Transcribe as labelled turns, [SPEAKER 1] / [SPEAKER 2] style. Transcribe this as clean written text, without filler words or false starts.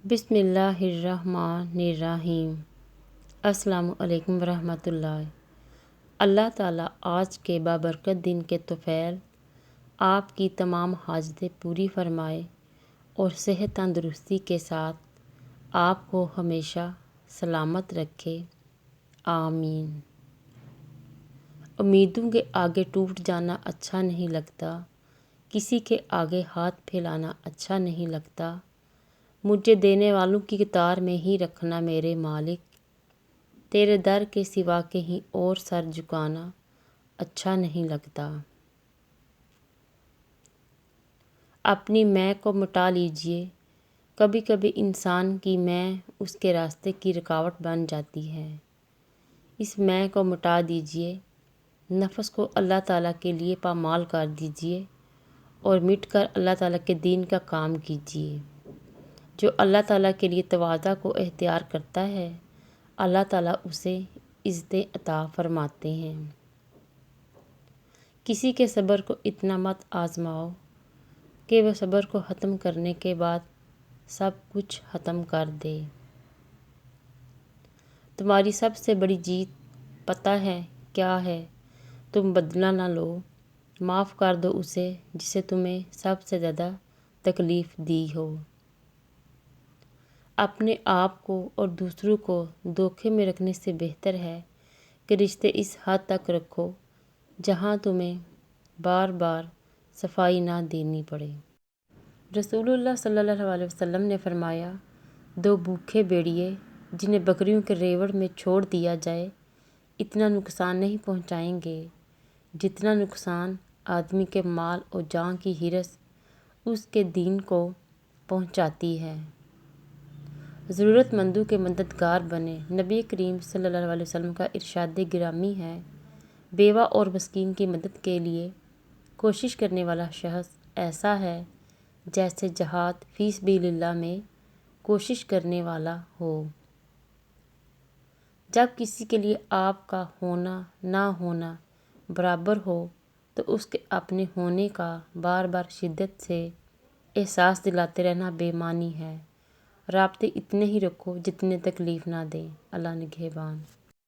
[SPEAKER 1] بسم اللہ الرحمن الرحیم۔ السلام علیکم ورحمۃ اللہ۔ اللہ تعالیٰ آج کے بابرکت دن کے طفیل آپ کی تمام حاجتیں پوری فرمائے اور صحت تندرستی کے ساتھ آپ کو ہمیشہ سلامت رکھے، آمین۔ امیدوں کے آگے ٹوٹ جانا اچھا نہیں لگتا، کسی کے آگے ہاتھ پھیلانا اچھا نہیں لگتا، مجھے دینے والوں کی قطار میں ہی رکھنا میرے مالک، تیرے در کے سوا کہیں اور سر جھکانا اچھا نہیں لگتا۔ اپنی میں کو مٹا لیجئے، کبھی کبھی انسان کی میں اس کے راستے کی رکاوٹ بن جاتی ہے۔ اس میں کو مٹا دیجئے، نفس کو اللہ تعالیٰ کے لیے پامال کر دیجئے اور مٹ کر اللہ تعالیٰ کے دین کا کام کیجئے۔ جو اللہ تعالیٰ کے لیے تواضع کو اختیار کرتا ہے، اللہ تعالیٰ اسے عزتیں عطا فرماتے ہیں۔ کسی کے صبر کو اتنا مت آزماؤ کہ وہ صبر کو ختم کرنے کے بعد سب کچھ ختم کر دے۔ تمہاری سب سے بڑی جیت پتہ ہے کیا ہے؟ تم بدلہ نہ لو، معاف کر دو اسے جسے تمہیں سب سے زیادہ تکلیف دی ہو۔ اپنے آپ کو اور دوسروں کو دھوکے میں رکھنے سے بہتر ہے کہ رشتے اس حد تک رکھو جہاں تمہیں بار بار صفائی نہ دینی پڑے۔ رسول اللہ صلی اللہ علیہ وسلم نے فرمایا، دو بھوکے بھیڑیے جنہیں بکریوں کے ریوڑ میں چھوڑ دیا جائے اتنا نقصان نہیں پہنچائیں گے جتنا نقصان آدمی کے مال اور جان کی ہرس اس کے دین کو پہنچاتی ہے۔ ضرورت مندوں کے مددگار بنیں۔ نبی کریم صلی اللہ علیہ وسلم کا ارشاد گرامی ہے، بیوہ اور مسکین کی مدد کے لیے کوشش کرنے والا شخص ایسا ہے جیسے جہاد فی سبیل اللہ میں کوشش کرنے والا ہو۔ جب کسی کے لیے آپ کا ہونا نہ ہونا برابر ہو تو اس کے اپنے ہونے کا بار بار شدت سے احساس دلاتے رہنا بے معنی ہے۔ رابطے اتنے ہی رکھو جتنے تکلیف نہ دیں۔ اللہ نگہبان۔